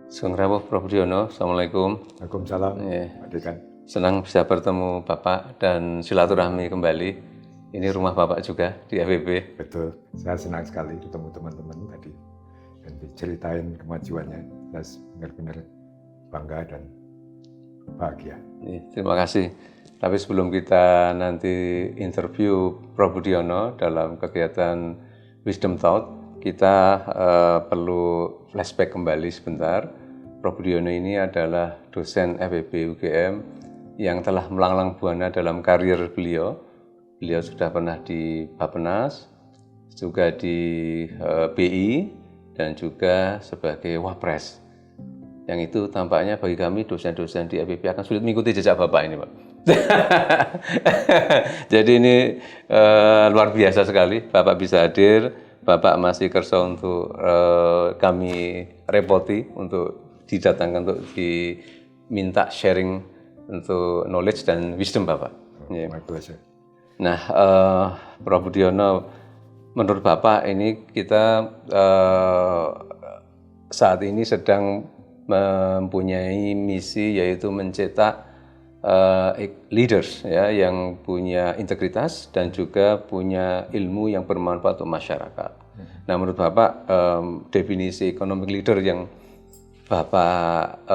Sugeng rawuh Prof. Budiono, Assalamualaikum. Waalaikumsalam, Iya. Pak Dekan. Senang bisa bertemu Bapak dan silaturahmi kembali. Ini rumah Bapak juga di FEB. Betul, saya senang sekali ketemu teman-teman tadi dan diceritain kemajuannya. Saya benar-benar bangga dan bahagia. Iya, terima kasih. Tapi sebelum kita nanti interview Prof. Budiono dalam kegiatan Wisdom Thought, kita perlu flashback kembali sebentar. Prof. Budiono ini adalah dosen FEB UGM yang telah melanglang buana dalam karir beliau. Beliau sudah pernah di Bappenas, juga di BI, dan juga sebagai Wapres. Yang itu tampaknya bagi kami dosen-dosen di FEB akan sulit mengikuti jejak Bapak ini, Pak. Jadi ini luar biasa sekali, Bapak bisa hadir, Bapak masih kerso untuk kami repoti, untuk didatangkan, untuk diminta sharing untuk knowledge dan wisdom Bapak. My pleasure. Nah, Prof. Budiono, menurut Bapak ini kita saat ini sedang mempunyai misi yaitu mencetak leaders ya, yang punya integritas dan juga punya ilmu yang bermanfaat untuk masyarakat. Nah, menurut Bapak definisi economic leader yang Bapak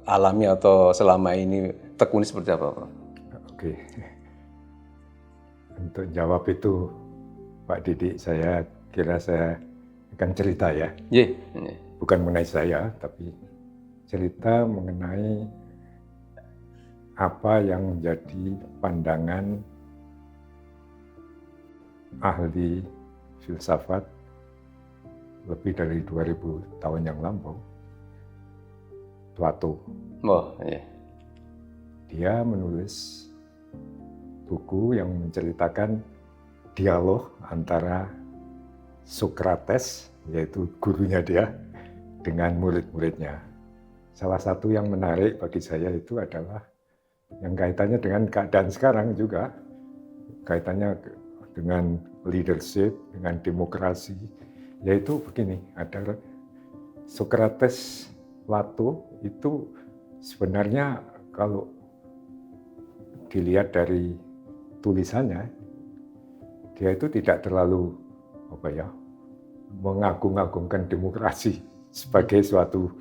alami atau selama ini tekuni seperti apa, Pak? Oke. Untuk jawab itu, Pak Didik, saya kira saya akan cerita ya. Iya. Bukan mengenai saya, tapi cerita mengenai apa yang menjadi pandangan ahli filsafat lebih dari 2000 tahun yang lampau, Plato. Oh, iya. Dia menulis buku yang menceritakan dialog antara Socrates, yaitu gurunya dia, dengan murid-muridnya. Salah satu yang menarik bagi saya itu adalah yang kaitannya dengan keadaan sekarang juga, kaitannya dengan leadership, dengan demokrasi, yaitu begini, ada Socrates, Plato itu sebenarnya kalau dilihat dari tulisannya, dia itu tidak terlalu mengagung-agungkan demokrasi sebagai suatu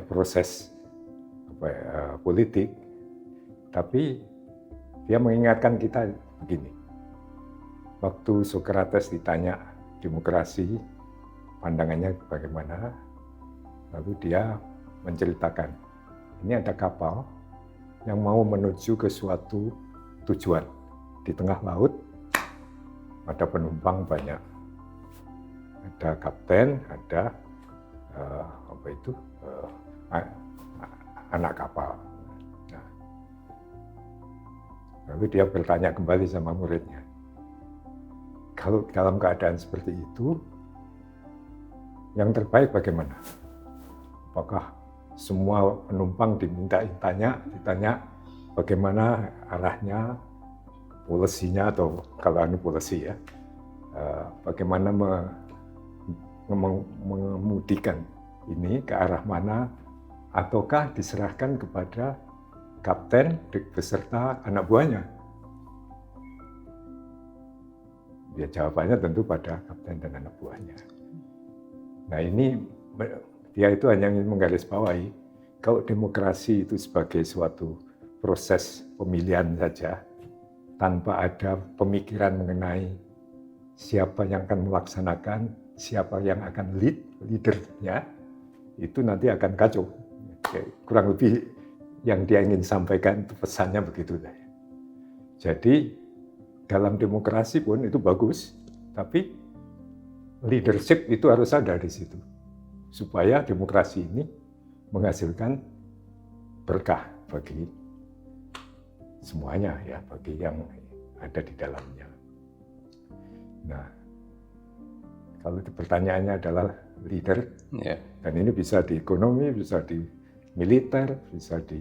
proses politik, tapi dia mengingatkan kita begini. Waktu Socrates ditanya demokrasi, pandangannya bagaimana, lalu dia menceritakan, ini ada kapal yang mau menuju ke suatu tujuan. Di tengah laut ada penumpang banyak, ada kapten, ada anak kapal. Nah, lalu dia bertanya kembali sama muridnya, kalau dalam keadaan seperti itu, yang terbaik bagaimana? Apakah semua penumpang ditanya bagaimana arahnya, polisinya, atau kalau polisi ya, bagaimana mengemudikan ini ke arah mana, ataukah diserahkan kepada kapten beserta anak buahnya? Dia jawabannya tentu pada kapten dan anak buahnya. Nah, ini dia itu hanya ingin menggarisbawahi kalau demokrasi itu sebagai suatu proses pemilihan saja, tanpa ada pemikiran mengenai siapa yang akan melaksanakan, siapa yang akan leadernya, itu nanti akan kacau. Kurang lebih yang dia ingin sampaikan itu pesannya begitu. Jadi dalam demokrasi pun itu bagus, tapi leadership itu harus ada di situ, supaya demokrasi ini menghasilkan berkah bagi semuanya ya, bagi yang ada di dalamnya. Nah, kalau pertanyaannya adalah leader, dan ini bisa di ekonomi, bisa di militer, bisa di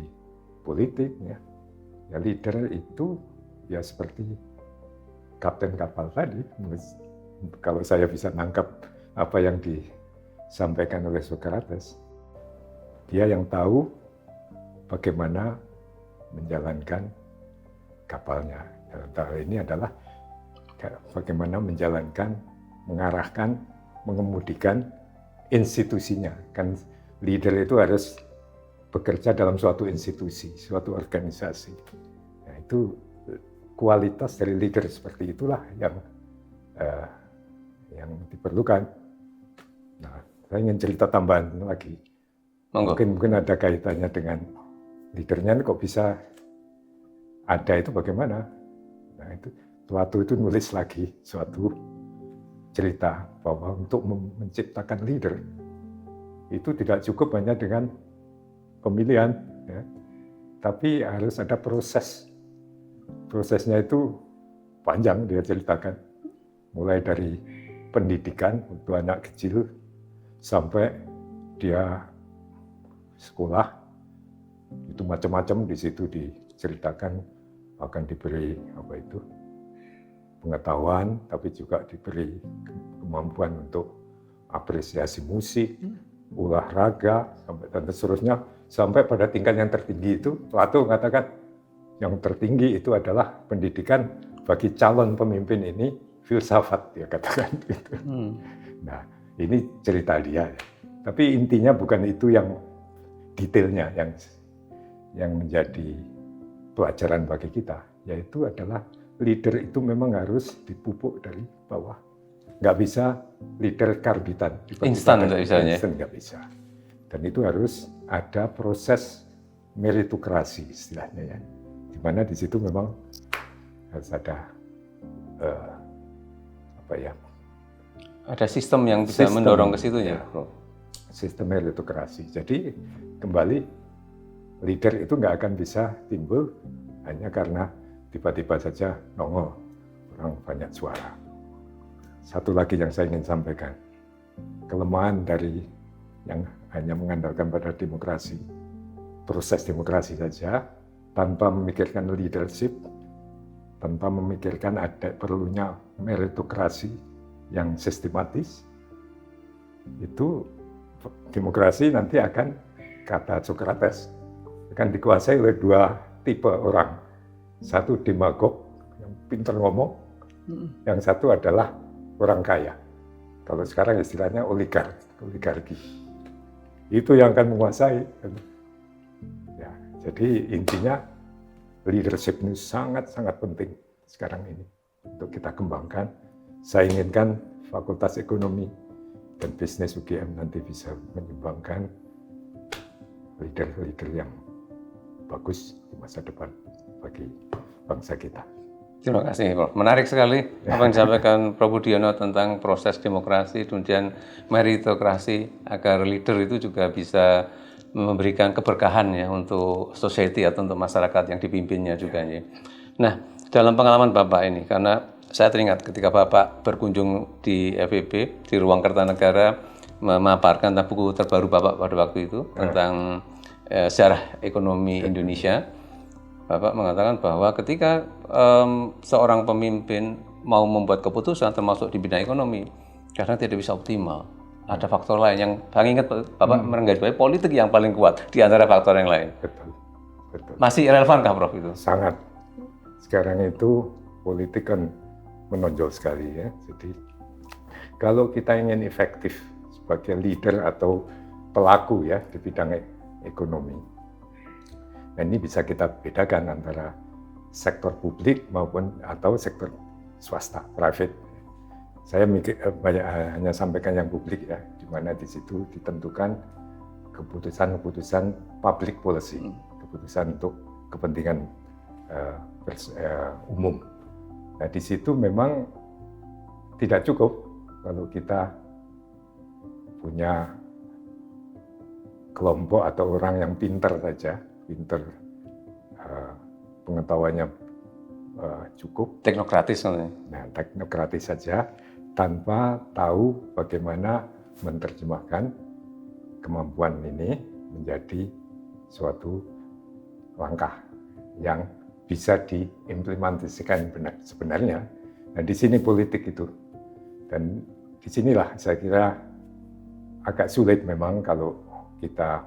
politik, ya. Ya, leader itu ya seperti kapten kapal tadi. Kalau saya bisa nangkap apa yang disampaikan oleh Socrates, Dia yang tahu bagaimana menjalankan kapalnya. Dalam hal ini adalah bagaimana menjalankan, mengarahkan, mengemudikan institusinya. Kan leader itu harus bekerja dalam suatu institusi, suatu organisasi. Nah, itu kualitas dari leader seperti itulah yang diperlukan. Nah, saya ingin cerita tambahan lagi. Monggo. Mungkin ada kaitannya dengan leadernya kok bisa ada itu bagaimana? Nah, itu Plato itu nulis lagi suatu cerita bahwa untuk menciptakan leader itu tidak cukup hanya dengan pemilihan, ya, tapi harus ada proses. Prosesnya itu panjang dia ceritakan, mulai dari pendidikan untuk anak kecil sampai dia sekolah, itu macam-macam di situ diceritakan, akan diberi pengetahuan, tapi juga diberi kemampuan untuk apresiasi musik, olahraga, dan seterusnya, sampai pada tingkat yang tertinggi itu. Plato mengatakan yang tertinggi itu adalah pendidikan bagi calon pemimpin ini filsafat, dia katakan gitu. Nah, ini cerita dia, tapi intinya bukan itu yang detailnya yang menjadi pelajaran bagi kita, yaitu adalah leader itu memang harus dipupuk dari bawah. Nggak bisa leader karbitan. Instan nggak bisa. Instan nggak bisa. Dan itu harus ada proses meritokrasi istilahnya, ya. Di mana di situ memang harus ada ada sistem yang bisa mendorong ke situ, ya, Bro. Sistem meritokrasi. Jadi kembali leader itu nggak akan bisa timbul hanya karena tiba-tiba saja nongol orang banyak suara. Satu lagi yang saya ingin sampaikan, kelemahan dari yang hanya mengandalkan pada demokrasi, proses demokrasi saja, tanpa memikirkan leadership, tanpa memikirkan ada perlunya meritokrasi yang sistematis, itu demokrasi nanti akan, kata Socrates, akan dikuasai oleh dua tipe orang. Satu demagog yang pintar ngomong, yang satu adalah orang kaya. Kalau sekarang istilahnya oligarki. Itu yang akan menguasai. Ya, jadi intinya leadership ini sangat-sangat penting sekarang ini untuk kita kembangkan. Saya inginkan Fakultas Ekonomi dan Bisnis UGM nanti bisa menyumbangkan leader-leader yang bagus di masa depan bagi bangsa kita. Terima kasih, Prof. Menarik sekali apa yang disampaikan Prof. Budiono tentang proses demokrasi, kemudian meritokrasi, agar leader itu juga bisa memberikan keberkahan ya untuk society atau untuk masyarakat yang dipimpinnya juga. Ya. Nah, dalam pengalaman Bapak ini, karena saya teringat ketika Bapak berkunjung di FEB, di Ruang Kertanegara, memaparkan tentang buku terbaru Bapak pada waktu itu, tentang sejarah ekonomi Indonesia. Bapak mengatakan bahwa ketika seorang pemimpin mau membuat keputusan termasuk di bidang ekonomi, kadang tidak bisa optimal. Ada faktor lain yang, paling ingat Bapak menggarisbawahi politik yang paling kuat di antara faktor yang lain. Betul. Masih relevankah, Prof, itu? Sangat. Sekarang itu politik kan menonjol sekali, ya. Jadi kalau kita ingin efektif sebagai leader atau pelaku ya di bidang ekonomi, nah ini bisa kita bedakan antara sektor publik maupun atau sektor swasta, private. Saya hanya sampaikan yang publik ya, di mana di situ ditentukan keputusan-keputusan public policy, keputusan untuk kepentingan umum. Nah di situ memang tidak cukup kalau kita punya kelompok atau orang yang pintar saja, pengetahuannya cukup. Teknokratis namanya. Nah, teknokratis saja tanpa tahu bagaimana menerjemahkan kemampuan ini menjadi suatu langkah yang bisa diimplementasikan sebenarnya. Nah, di sini politik itu. Dan disinilah saya kira agak sulit memang kalau kita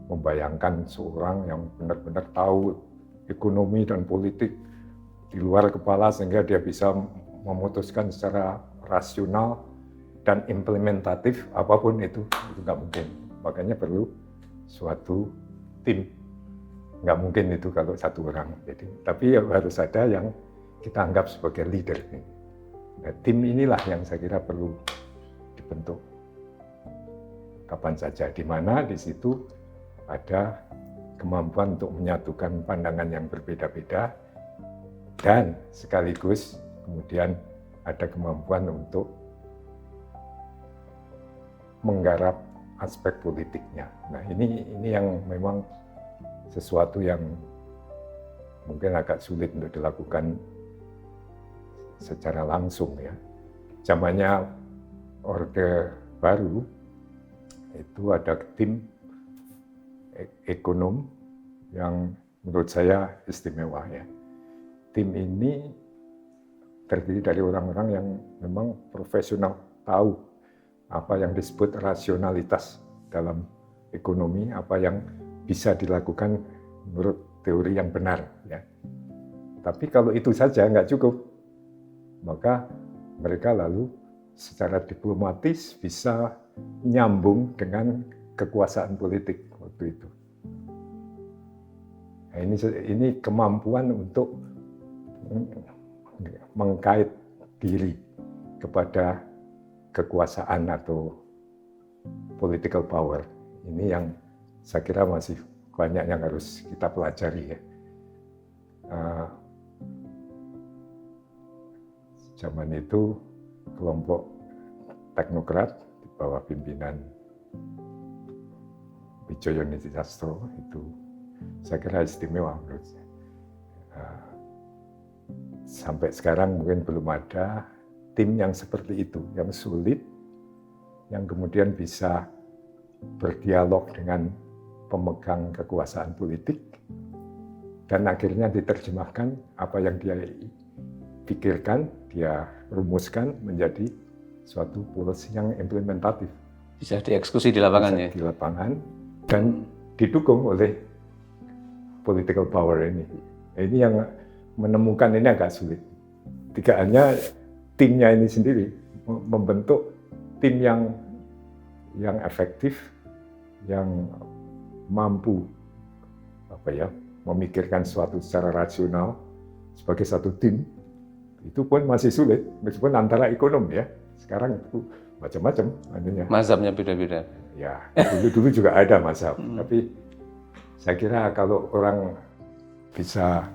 membayangkan seorang yang benar-benar tahu ekonomi dan politik di luar kepala sehingga dia bisa memutuskan secara rasional dan implementatif apapun itu nggak mungkin. Makanya perlu suatu tim. Nggak mungkin itu kalau satu orang. Jadi, tapi harus ada yang kita anggap sebagai leader. Nah, tim inilah yang saya kira perlu dibentuk kapan saja, di mana di situ ada kemampuan untuk menyatukan pandangan yang berbeda-beda dan sekaligus kemudian ada kemampuan untuk menggarap aspek politiknya. Nah, ini yang memang sesuatu yang mungkin agak sulit untuk dilakukan secara langsung ya. Zamannya Orde Baru itu ada tim ekonom yang menurut saya istimewa ya. Tim ini terdiri dari orang-orang yang memang profesional, tahu apa yang disebut rasionalitas dalam ekonomi, apa yang bisa dilakukan menurut teori yang benar. Ya. Tapi kalau itu saja nggak cukup, maka mereka lalu secara diplomatis bisa nyambung dengan kekuasaan politik waktu itu. Nah, ini kemampuan untuk mengkait diri kepada kekuasaan atau political power. Ini yang saya kira masih banyak yang harus kita pelajari ya. Zaman itu kelompok teknokrat di bawah pimpinan Widjojo Nitisastro itu saya kira istimewa menurut saya. Sampai sekarang mungkin belum ada tim yang seperti itu, yang sulit, yang kemudian bisa berdialog dengan pemegang kekuasaan politik, dan akhirnya diterjemahkan apa yang dia pikirkan, dia rumuskan menjadi suatu policy yang implementatif. Bisa dieksekusi di lapangan ya? Di lapangan, dan didukung oleh political power ini. Ini yang menemukan ini agak sulit. Tidak hanya timnya ini sendiri, membentuk tim yang efektif, yang mampu memikirkan sesuatu secara rasional sebagai satu tim, itu pun masih sulit, meskipun antara ekonom ya. Sekarang itu macam-macam. Mazhabnya beda-beda. Ya, dulu juga ada mazhab, tapi saya kira kalau orang bisa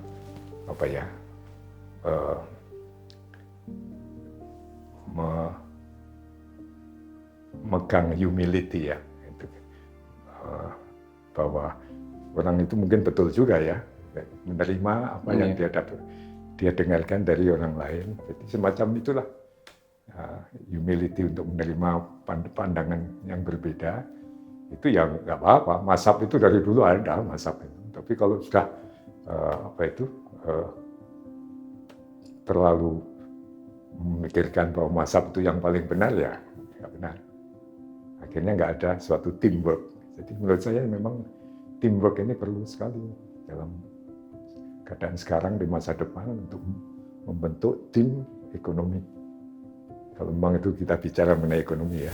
memegang humility ya, itu, bahwa orang itu mungkin betul juga ya menerima apa yang dia dengarkan dari orang lain. Jadi semacam itulah humility untuk menerima pandangan yang berbeda. Itu ya nggak apa-apa. Mazhab itu dari dulu ada mazhab itu. Tapi kalau sudah terlalu memikirkan bahwa mazhab itu yang paling benar, ya nggak benar. Akhirnya nggak ada suatu teamwork. Jadi menurut saya memang teamwork ini perlu sekali dalam keadaan sekarang di masa depan untuk membentuk tim ekonomi. Kalau memang itu kita bicara mengenai ekonomi ya,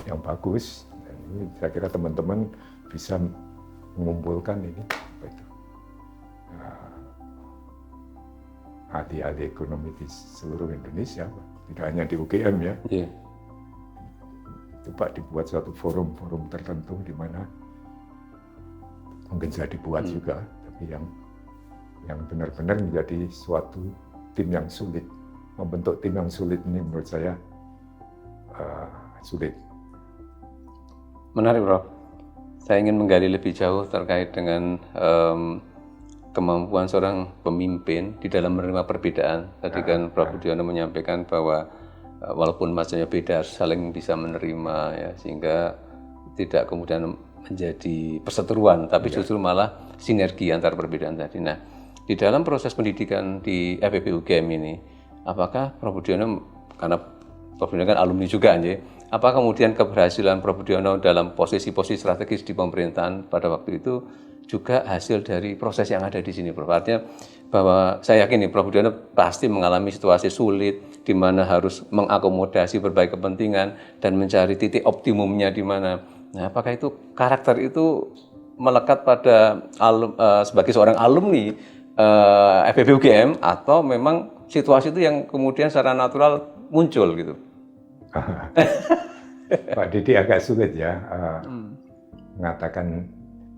yang bagus. Dan ini saya kira teman-teman bisa mengumpulkan ini, ahli-ahli ekonomi di seluruh Indonesia, tidak hanya di UGM ya. Yeah. Coba dibuat suatu forum-forum tertentu di mana mungkin sudah dibuat juga, tapi yang benar-benar menjadi suatu tim yang sulit. Membentuk tim yang sulit ini menurut saya sulit. Menarik, Prof. Saya ingin menggali lebih jauh terkait dengan kemampuan seorang pemimpin di dalam menerima perbedaan. Tadi kan Prof. Budiono menyampaikan bahwa walaupun masanya beda, saling bisa menerima ya, sehingga tidak kemudian menjadi perseteruan, tapi justru malah sinergi antar perbedaan tadi. Nah, di dalam proses pendidikan di FEB UGM ini, apakah Prof. Budiono, karena Prof. Budiono kan alumni juga, apa kemudian keberhasilan Prof. Budiono dalam posisi-posisi strategis di pemerintahan pada waktu itu juga hasil dari proses yang ada di sini, Prof. Artinya bahwa saya yakin nih Prof. Budiono pasti mengalami situasi sulit di mana harus mengakomodasi berbagai kepentingan dan mencari titik optimumnya di mana. Nah, apakah itu karakter itu melekat pada sebagai seorang alumni FEB UGM atau memang situasi itu yang kemudian secara natural muncul gitu? Pak Didi agak sulit ya mengatakan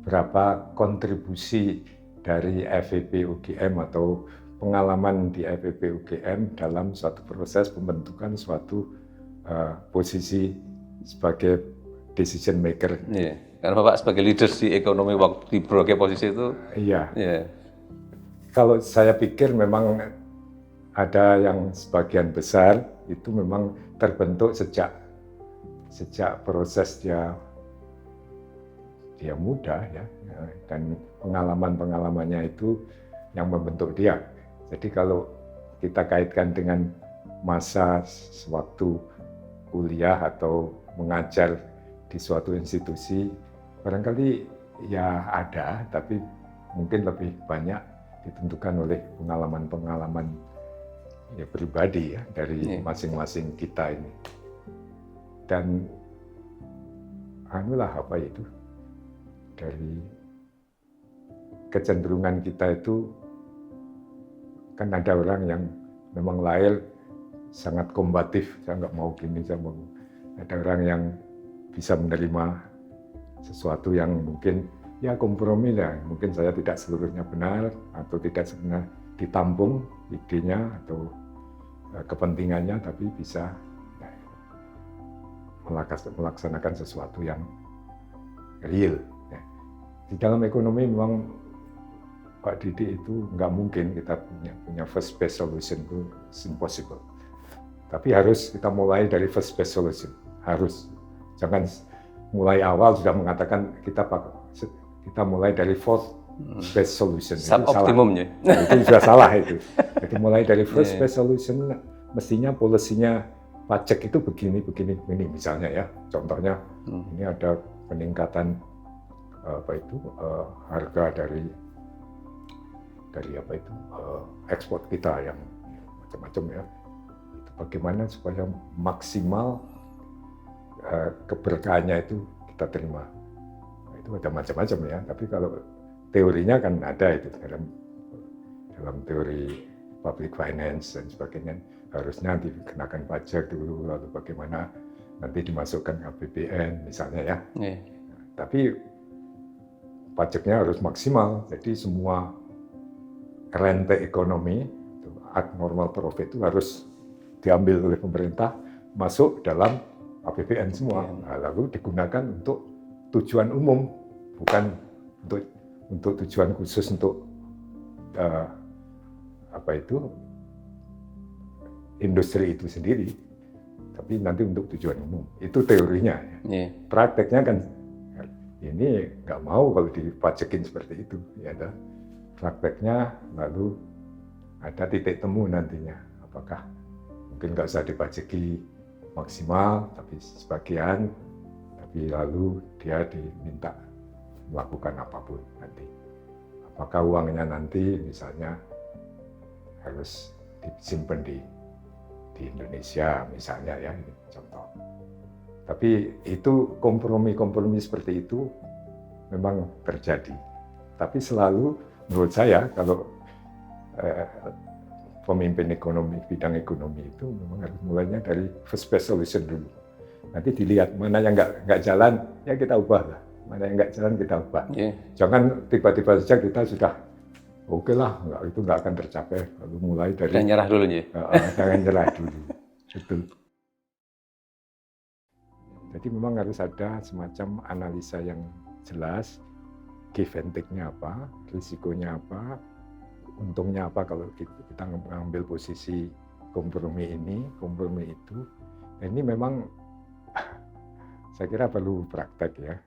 berapa kontribusi dari FEB UGM atau pengalaman di FEB UGM dalam suatu proses pembentukan suatu posisi sebagai decision maker. Iya, karena Bapak sebagai leader di ekonomi waktu di berbagai posisi itu. Iya. Iya. Kalau saya pikir memang ada yang sebagian besar itu memang terbentuk sejak proses dia muda ya, dan pengalamannya itu yang membentuk dia. Jadi kalau kita kaitkan dengan masa sewaktu kuliah atau mengajar di suatu institusi, barangkali ya ada, tapi mungkin lebih banyak ditentukan oleh pengalaman-pengalaman ya pribadi ya dari masing-masing kita ini. Dan anulah apa itu, dari kecenderungan kita itu kan ada orang yang memang lahir sangat kombatif, saya nggak mau gini, saya mau. Ada orang yang bisa menerima sesuatu yang mungkin ya kompromi lah, mungkin saya tidak seluruhnya benar atau tidak sebenarnya ditampung idenya atau kepentingannya, tapi bisa melaksanakan sesuatu yang real. Di dalam ekonomi memang Pak Didi itu nggak mungkin kita punya first best solution, itu impossible. Tapi harus kita mulai dari first best solution, harus. Jangan mulai awal sudah mengatakan kita mulai dari fourth best solution. Suboptimumnya. Itu sudah salah itu. Jadi mulai dari first best solution, mestinya polisinya pajak itu begini misalnya ya. Contohnya ini ada peningkatan harga dari ekspor kita yang macam-macam ya. Itu bagaimana supaya maksimal keberkahannya itu kita terima. Nah, itu ada macam-macam ya, tapi kalau teorinya kan ada itu dalam teori public finance dan sebagainya, harusnya dikenakan pajak dulu, lalu bagaimana nanti dimasukkan APBN misalnya ya. Nah, tapi pajaknya harus maksimal, jadi semua rente ekonomi, abnormal profit itu harus diambil oleh pemerintah, masuk dalam APBN semua, lalu digunakan untuk tujuan umum, bukan untuk tujuan khusus untuk industri itu sendiri, tapi nanti untuk tujuan umum. Itu teorinya. Prakteknya kan ini nggak mau kalau dipajakin seperti itu. Ya ada prakteknya, lalu ada titik temu nantinya. Apakah mungkin nggak usah dipajaki maksimal, tapi sebagian, tapi lalu dia diminta melakukan apapun nanti. Apakah uangnya nanti misalnya harus disimpan di Indonesia misalnya ya, ini contoh. Tapi itu kompromi seperti itu memang terjadi. Tapi selalu menurut saya kalau pemimpin ekonomi, bidang ekonomi itu memang harus mulainya dari first best solution dulu. Nanti dilihat mana yang nggak jalan, ya kita ubah lah. Mana yang nggak jalan kita ubah. Jangan tiba-tiba saja kita sudah oke lah, itu nggak akan tercapai. Lalu mulai dari jangan nyerah dulu ya. Jangan nyerah dulu. Betul. Jadi memang harus ada semacam analisa yang jelas, give and take-nya apa, risikonya apa, untungnya apa kalau kita mengambil posisi kompromi ini, kompromi itu. Dan ini memang saya kira perlu praktek ya.